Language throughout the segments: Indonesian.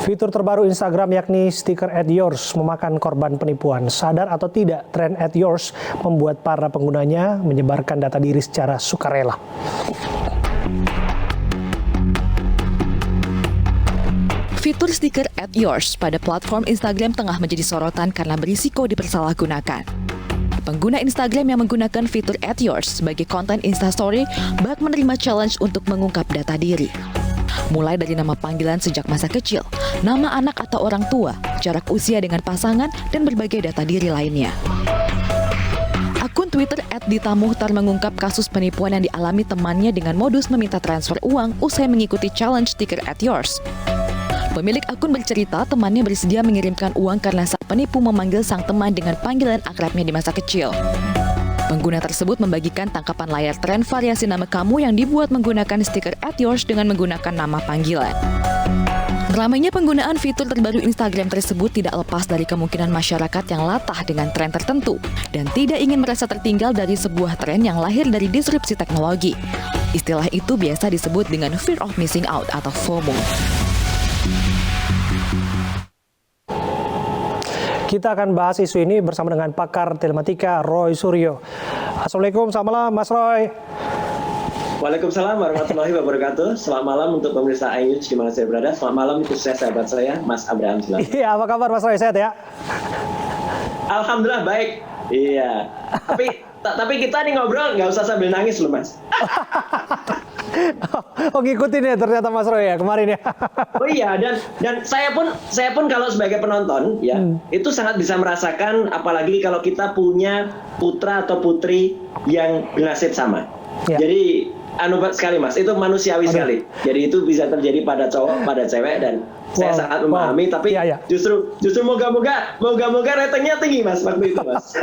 Fitur terbaru Instagram yakni stiker @yours memakan korban penipuan. Sadar atau tidak, tren @yours membuat para penggunanya menyebarkan data diri secara sukarela. Fitur stiker @yours pada platform Instagram tengah menjadi sorotan karena berisiko dipersalahgunakan. Pengguna Instagram yang menggunakan fitur @yours sebagai konten Instastory bak menerima challenge untuk mengungkap data diri. Mulai dari nama panggilan sejak masa kecil, nama anak atau orang tua, jarak usia dengan pasangan, dan berbagai data diri lainnya. Akun Twitter @ditamuhtar mengungkap kasus penipuan yang dialami temannya dengan modus meminta transfer uang usai mengikuti challenge stiker @yours. Pemilik akun bercerita temannya bersedia mengirimkan uang karena sang penipu memanggil sang teman dengan panggilan akrabnya di masa kecil. Pengguna tersebut membagikan tangkapan layar tren variasi nama kamu yang dibuat menggunakan stiker @yours dengan menggunakan nama panggilan. Ramainya penggunaan fitur terbaru Instagram tersebut tidak lepas dari kemungkinan masyarakat yang latah dengan tren tertentu dan tidak ingin merasa tertinggal dari sebuah tren yang lahir dari disrupsi teknologi. Istilah itu biasa disebut dengan fear of missing out atau FOMO. Kita akan bahas isu ini bersama dengan pakar telematika Roy Suryo. Assalamualaikum, selamat malam Mas Roy. Waalaikumsalam warahmatullahi wabarakatuh. Selamat malam untuk pemirsa iNews di mana saya berada. Selamat malam untuk sahabat saya, Mas Abraham. Iya, apa kabar Mas Roy? Sehat ya? Alhamdulillah baik. Iya. Tapi kita nih ngobrol nggak usah sambil nangis loh, Mas. Oh, ngikutin ya ternyata Mas Roy ya kemarin ya. Oh iya, dan saya pun kalau sebagai penonton ya, itu sangat bisa merasakan, apalagi kalau kita punya putra atau putri yang bernasib sama. Ya. Jadi sekali Mas, itu manusiawi sekali. Jadi itu bisa terjadi pada cowok, pada cewek, dan saya sangat memahami. Tapi justru moga-moga ratingnya tinggi Mas waktu itu Mas.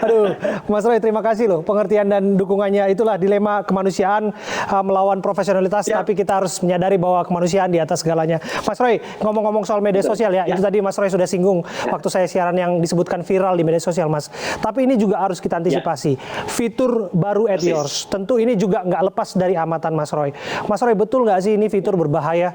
Aduh, Mas Roy terima kasih loh pengertian dan dukungannya. Itulah dilema kemanusiaan melawan profesionalitas, tapi kita harus menyadari bahwa kemanusiaan di atas segalanya. Mas Roy, ngomong-ngomong soal media sosial ya, itu tadi Mas Roy sudah singgung waktu saya siaran yang disebutkan viral di media sosial Mas. Tapi ini juga harus kita antisipasi. Fitur baru @yours, tentu ini juga nggak lepas dari amatan Mas Roy. Mas Roy, betul nggak sih ini fitur berbahaya?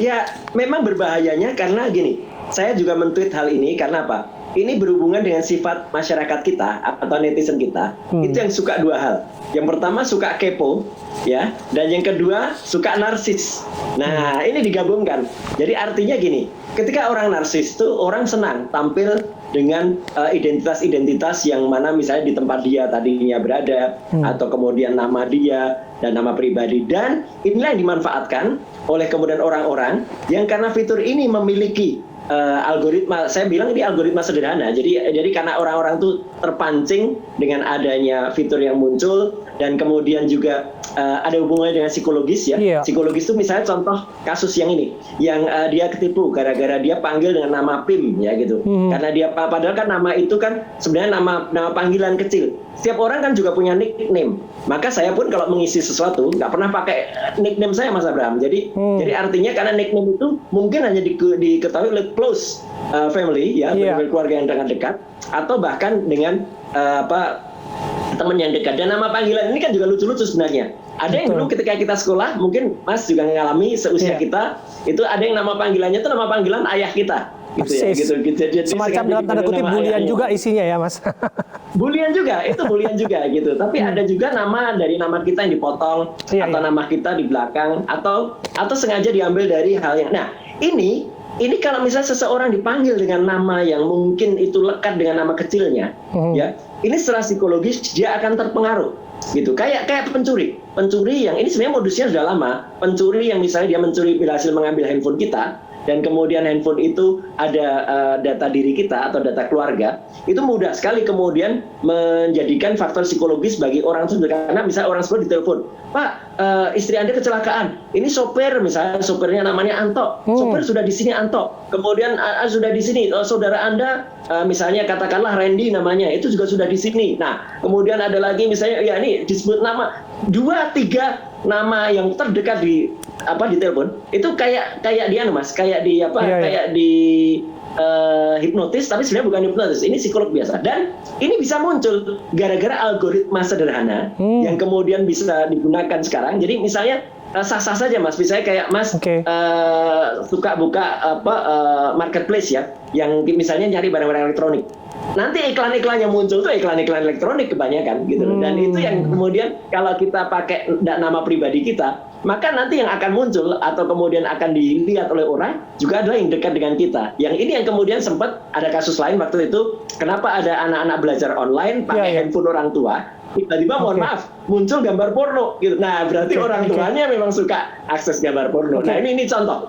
Ya, memang berbahayanya karena gini, saya juga men-tweet hal ini karena apa? Ini berhubungan dengan sifat masyarakat kita atau netizen kita, itu yang suka dua hal. Yang pertama suka kepo, ya, dan yang kedua suka narsis. Nah, ini digabungkan. Jadi artinya gini, ketika orang narsis itu orang senang tampil dengan identitas-identitas yang mana misalnya di tempat dia tadinya berada, atau kemudian nama dia dan nama pribadi, dan inilah yang dimanfaatkan oleh kemudian orang-orang yang karena fitur ini memiliki algoritma, saya bilang ini algoritma sederhana. Jadi karena orang-orang tuh terpancing dengan adanya fitur yang muncul, dan kemudian juga ada hubungannya dengan psikologis ya. Psikologis itu misalnya contoh kasus yang ini, yang dia ketipu gara-gara dia panggil dengan nama PIM ya gitu. Karena dia padahal kan nama itu kan sebenarnya nama panggilan kecil. Setiap orang kan juga punya nickname. Maka saya pun kalau mengisi sesuatu nggak pernah pakai nickname saya Mas Abraham. Jadi artinya karena nickname itu mungkin hanya diketahui oleh close family ya, keluarga yang sangat dekat, atau bahkan dengan teman yang dekat. Dan nama panggilan ini kan juga lucu-lucu sebenarnya. Ada yang dulu ketika kita sekolah, mungkin Mas juga mengalami seusia kita, itu ada yang nama panggilannya itu nama panggilan ayah kita. Gitu ya, gitu. Jadi semacam dalam tanda kutip bulian juga isinya ya Mas. Bulian juga gitu. Tapi ada juga nama dari nama kita yang dipotong, atau nama kita di belakang, atau sengaja diambil dari hal yang. Nah, ini kalau misalnya seseorang dipanggil dengan nama yang mungkin itu lekat dengan nama kecilnya, ya, ini secara psikologis dia akan terpengaruh, gitu. Kayak pencuri yang ini sebenarnya modusnya sudah lama. Pencuri yang misalnya dia mencuri berhasil mengambil handphone kita, dan kemudian handphone itu ada data diri kita atau data keluarga, itu mudah sekali kemudian menjadikan faktor psikologis bagi orang tersebut. Karena misalnya orang tersebut ditelepon, Pak, istri Anda kecelakaan, ini sopir, misalnya sopirnya namanya Anto, sopir sudah di sini Anto, kemudian sudah di sini, saudara Anda misalnya katakanlah Randy namanya, itu juga sudah di sini. Nah, kemudian ada lagi misalnya, ya ini disebut nama 2-3 nama yang terdekat di telepon, itu kayak dia Mas, kayak di hipnotis, tapi sebenarnya bukan hipnotis, ini psikolog biasa. Dan ini bisa muncul gara-gara algoritma sederhana yang kemudian bisa digunakan sekarang. Jadi misalnya sah-sah saja Mas. Misalnya kayak Mas suka buka marketplace ya, yang misalnya nyari barang-barang elektronik. Nanti iklan-iklan yang muncul tuh iklan-iklan elektronik kebanyakan gitu loh. Dan itu yang kemudian kalau kita pakai nama pribadi kita, maka nanti yang akan muncul atau kemudian akan dilihat oleh orang juga adalah yang dekat dengan kita. Yang ini yang kemudian sempat ada kasus lain waktu itu, kenapa ada anak-anak belajar online pakai handphone orang tua, tiba-tiba mohon maaf muncul gambar porno gitu. Nah, berarti orang tuanya memang suka akses gambar porno. Nah, ini contoh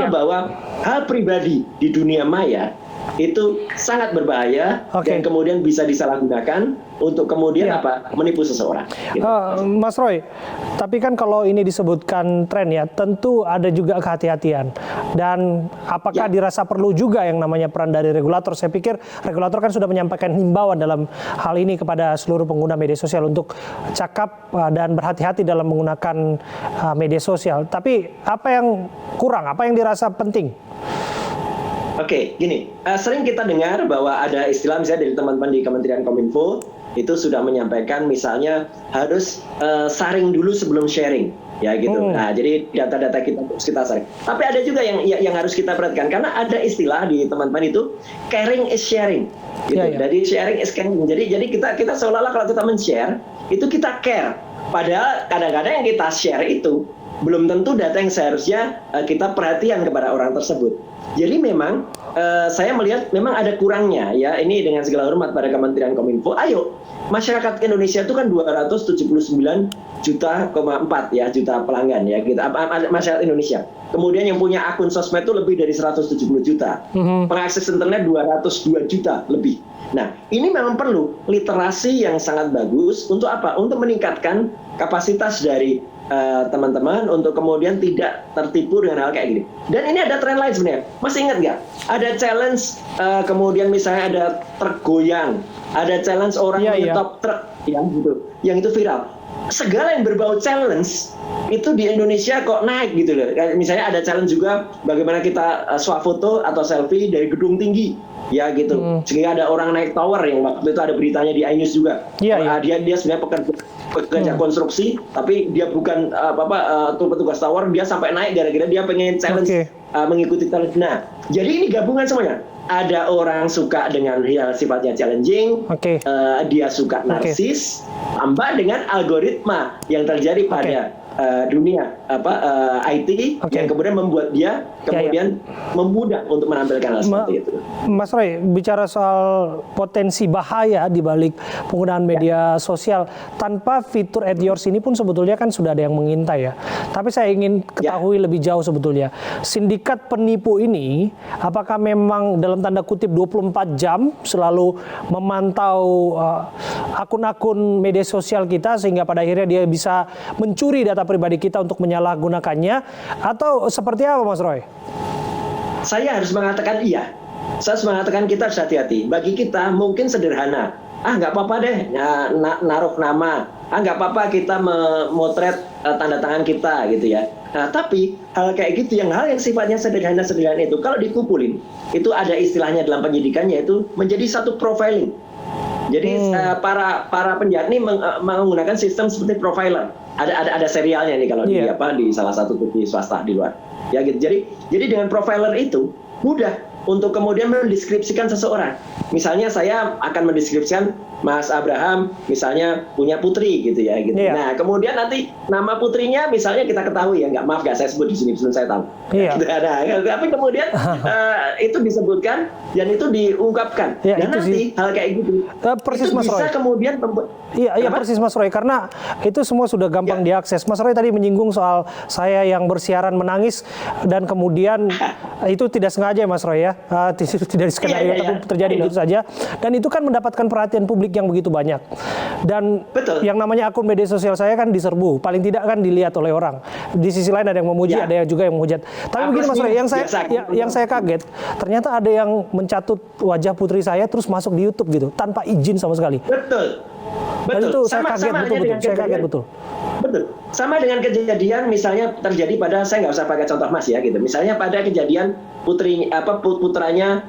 bahwa hal pribadi di dunia maya itu sangat berbahaya dan kemudian bisa disalahgunakan untuk kemudian menipu seseorang. Gitu. Mas Roy, tapi kan kalau ini disebutkan tren ya, tentu ada juga kehati-hatian. Dan apakah dirasa perlu juga yang namanya peran dari regulator? Saya pikir regulator kan sudah menyampaikan himbauan dalam hal ini kepada seluruh pengguna media sosial untuk cakap dan berhati-hati dalam menggunakan media sosial. Tapi apa yang kurang? Apa yang dirasa penting? Oke, gini, sering kita dengar bahwa ada istilah misalnya dari teman-teman di Kementerian Kominfo itu sudah menyampaikan misalnya harus saring dulu sebelum sharing, ya gitu. Nah, jadi data-data kita saring. Tapi ada juga yang harus kita perhatikan karena ada istilah di teman-teman itu caring is sharing, gitu. Jadi sharing is caring. Jadi kita seolah-olah kalau kita men-share itu kita care. Padahal kadang-kadang yang kita share itu belum tentu data yang seharusnya kita perhatian kepada orang tersebut. Jadi memang saya melihat memang ada kurangnya ya, ini dengan segala hormat pada Kementerian Kominfo. Ayo, masyarakat Indonesia itu kan 279,4 juta pelanggan ya, kita masyarakat Indonesia. Kemudian yang punya akun sosmed itu lebih dari 170 juta. Pengakses internet 202 juta lebih. Nah, ini memang perlu literasi yang sangat bagus untuk apa? Untuk meningkatkan kapasitas dari teman-teman untuk kemudian tidak tertipu dengan hal kayak gini. Dan ini ada tren lain sebenarnya. Masih ingat nggak? Ada challenge kemudian misalnya ada truk goyang, ada challenge orang menyetop truk yang itu viral. Segala yang berbau challenge itu di Indonesia kok naik gitu loh. Misalnya ada challenge juga bagaimana kita swafoto atau selfie dari gedung tinggi. Ya gitu, sehingga ada orang naik tower yang waktu itu ada beritanya di iNews juga. Dia sebenarnya pekerja konstruksi, tapi dia bukan petugas tower, dia sampai naik gara-gara dia pengen challenge mengikuti challenge. Nah, jadi ini gabungan semuanya. Ada orang suka dengan hal sifatnya challenging, dia suka narsis, tambah dengan algoritma yang terjadi pada dunia IT yang kemudian membuat dia kemudian memudah untuk menampilkan hal seperti itu. Mas Roy, bicara soal potensi bahaya di balik penggunaan media sosial tanpa fitur At Yours ini pun sebetulnya kan sudah ada yang mengintai ya. Tapi saya ingin ketahui lebih jauh sebetulnya. Sindikat penipu ini apakah memang dalam tanda kutip 24 jam selalu memantau akun-akun media sosial kita sehingga pada akhirnya dia bisa mencuri data pribadi kita untuk menyalahgunakannya, atau seperti apa Mas Roy? Saya harus mengatakan iya. Saya harus mengatakan kita harus hati-hati. Bagi kita mungkin sederhana. Nggak apa-apa deh naruh nama. Nggak apa-apa kita memotret tanda tangan kita gitu ya. Nah, tapi hal kayak gitu, hal yang sifatnya sederhana itu kalau dikumpulin, itu ada istilahnya dalam penyidikan yaitu menjadi satu profiling. Jadi para penjahat ini menggunakan sistem seperti profiler. Ada serialnya nih kalau di salah satu TV swasta di luar. Ya gitu. Jadi dengan profiler itu mudah untuk kemudian mendeskripsikan seseorang. Misalnya saya akan mendeskripsikan Mas Abraham misalnya punya putri gitu ya gitu. Nah, kemudian nanti nama putrinya misalnya kita ketahui ya, maaf saya sebut di sini belum saya tahu. Tapi kemudian itu disebutkan dan itu diungkapkan. Dan nanti hal kayak gitu persis itu Mas bisa Roy. kemudian Iya persis Mas Roy, karena itu semua sudah gampang diakses. Mas Roy tadi menyinggung soal saya yang bersiaran menangis dan kemudian itu tidak sengaja Mas Roy ya. Tidak di skenario tapi terjadi begitu saja. Dan itu kan mendapatkan perhatian publik yang begitu banyak. Dan yang namanya akun media sosial saya kan diserbu, paling tidak kan dilihat oleh orang. Di sisi lain ada yang memuji, ada yang juga yang menghujat. Tapi begini Mas Roy, yang saya kaget, ternyata ada yang mencatut wajah putri saya terus masuk di YouTube gitu tanpa izin sama sekali. Betul. Itu saya kaget betul. Sama dengan kejadian misalnya terjadi pada, saya nggak usah pakai contoh Mas ya gitu. Misalnya pada kejadian putranya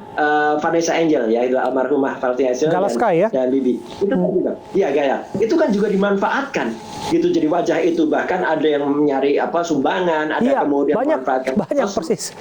Vanessa Angel ya, itu almarhumah Vanessa Angel dan Bibi. Itu kan juga. Iya, Gaya. Itu kan juga dimanfaatkan gitu jadi wajah itu, bahkan ada yang nyari sumbangan, ada kemudian banyak manfaatkan persis.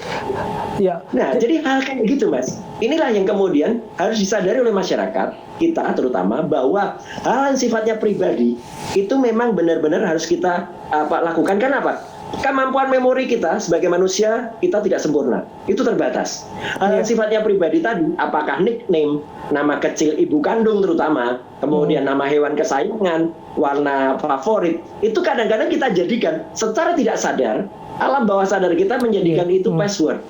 Ya. Nah, jadi hal kayak gitu, Mas. Inilah yang kemudian harus disadari oleh masyarakat kita terutama, bahwa hal yang sifatnya pribadi itu memang benar-benar harus kita lakukan. Kenapa? Kemampuan memori kita sebagai manusia kita tidak sempurna, itu terbatas. Hal yang sifatnya pribadi tadi, apakah nickname, nama kecil ibu kandung terutama, kemudian nama hewan kesayangan, warna favorit, itu kadang-kadang kita jadikan secara tidak sadar, alam bawah sadar kita menjadikan itu password.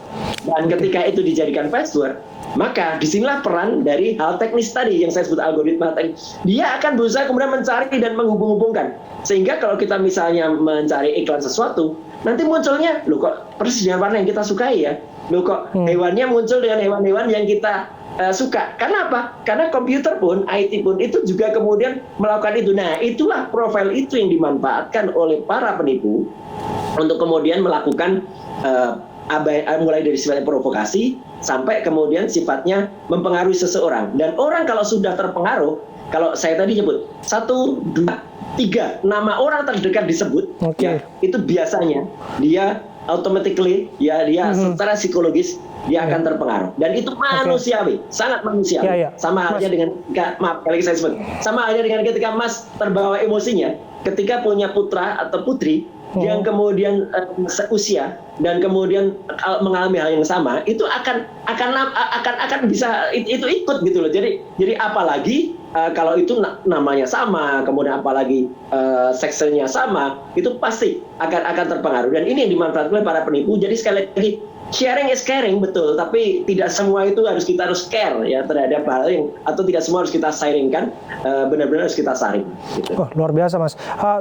Dan ketika itu dijadikan password, maka disinilah peran dari hal teknis tadi yang saya sebut algoritma tadi. Dia akan berusaha kemudian mencari dan menghubung-hubungkan. Sehingga kalau kita misalnya mencari iklan sesuatu, nanti munculnya, loh kok persis dengan warna yang kita sukai ya. Loh kok hewannya muncul dengan hewan-hewan yang kita suka. Karena apa? Karena komputer pun, IT pun itu juga kemudian melakukan itu. Nah, itulah profil itu yang dimanfaatkan oleh para penipu untuk kemudian melakukan mulai dari sifatnya provokasi sampai kemudian sifatnya mempengaruhi seseorang. Dan orang kalau sudah terpengaruh, kalau saya tadi nyebut 1, 2, 3 nama orang terdekat disebut, ya, itu biasanya dia automatically dia secara psikologis dia akan terpengaruh, dan itu manusiawi, sangat manusiawi. Sama halnya dengan sama halnya dengan ketika Mas terbawa emosinya ketika punya putra atau putri yang kemudian seusia dan kemudian mengalami hal yang sama, itu akan bisa itu ikut gitu loh. Jadi apalagi kalau itu namanya sama, kemudian apalagi seksnya sama, itu pasti akan terpengaruh. Dan ini yang dimanfaatkan oleh para penipu. Jadi sekali lagi, sharing is caring, betul, tapi tidak semua itu kita harus care ya terhadap hal yang, atau tidak semua harus kita sharingkan, benar-benar harus kita saring. Gitu. Oh, luar biasa, Mas.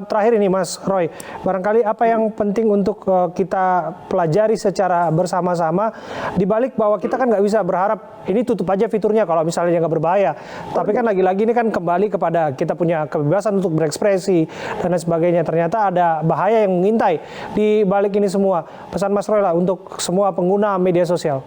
Terakhir ini, Mas Roy, barangkali apa yang penting untuk kita pelajari secara bersama-sama, dibalik bahwa kita kan nggak bisa berharap ini tutup aja fiturnya kalau misalnya nggak berbahaya. Tapi kan lagi-lagi ini kan kembali kepada kita punya kebebasan untuk berekspresi dan lain sebagainya. Ternyata ada bahaya yang mengintai di balik ini semua. Pesan Mas Roy lah untuk semua pengguna media sosial.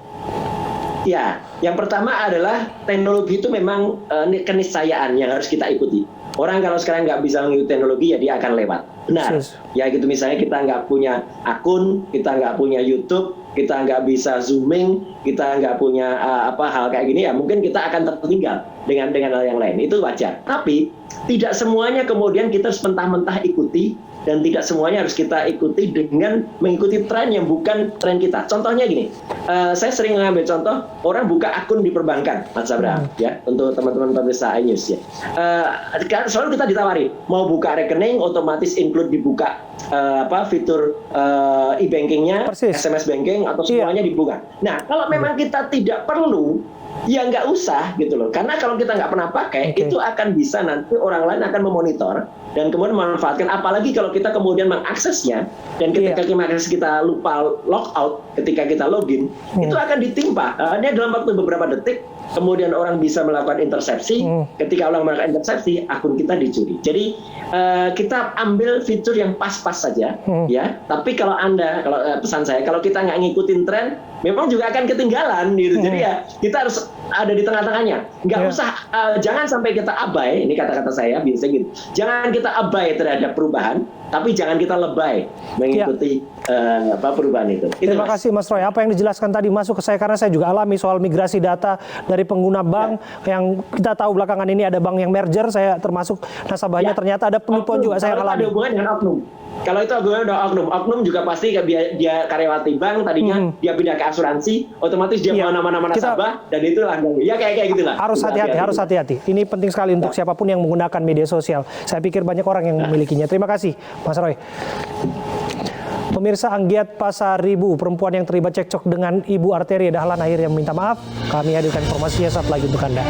Ya, yang pertama adalah teknologi itu memang keniscayaan yang harus kita ikuti. Orang kalau sekarang nggak bisa mengikuti teknologi, ya dia akan lewat. Benar. Ya gitu, misalnya kita nggak punya akun, kita nggak punya YouTube, kita nggak bisa zooming, kita nggak punya hal kayak gini, ya mungkin kita akan tertinggal dengan hal yang lain. Itu wajar. Tapi tidak semuanya kemudian kita harus mentah-mentah ikuti, dan tidak semuanya harus kita ikuti dengan mengikuti tren yang bukan tren kita. Contohnya gini, saya sering mengambil contoh orang buka akun di perbankan, Mas Abraham, ya, untuk teman-teman pemirsa iNews ya. Selalu kita ditawari mau buka rekening, otomatis include dibuka fitur e-bankingnya, SMS banking, atau semuanya dibuka. Nah, kalau memang kita tidak perlu, ya nggak usah gitu loh. Karena kalau kita nggak pernah pakai, itu akan bisa nanti orang lain akan memonitor dan kemudian memanfaatkan. Apalagi kalau kita kemudian mengaksesnya, dan ketika kita lupa logout ketika kita login, itu akan ditimpa. Hanya dalam waktu beberapa detik, kemudian orang bisa melakukan intersepsi. Ketika orang melakukan intersepsi, akun kita dicuri. Jadi kita ambil fitur yang pas-pas saja, ya. Tapi kalau pesan saya, kalau kita nggak ngikutin tren, memang juga akan ketinggalan gitu. Jadi ya kita harus ada di tengah-tengahnya. Nggak usah, jangan sampai kita abai. Ini kata-kata saya biasa gitu. Jangan kita abai terhadap perubahan, tapi jangan kita lebay mengikuti perubahan itu. Terima kasih Mas Roy. Apa yang dijelaskan tadi masuk ke saya, karena saya juga alami soal migrasi data dari pengguna bank yang kita tahu belakangan ini ada bank yang merger, saya termasuk nasabahnya, ternyata ada penipuan juga saya alami. Ada hubungan dengan oknum. Kalau itu hubungannya dengan oknum juga pasti dia karyawati bank, tadinya dia pindah ke asuransi, otomatis dia mau nama-nama nasabah, dan itu langgang. Ya kayak gitulah. Harus hati-hati. Ini penting sekali untuk siapapun yang menggunakan media sosial. Saya pikir banyak orang yang memilikinya. Terima kasih, Mas Roy. Pemirsa, Anggiat Pasar Ribu, perempuan yang terlibat cekcok dengan Ibu Arteria Dahlan akhirnya meminta maaf. Kami hadirkan informasinya saat lagi untuk Anda.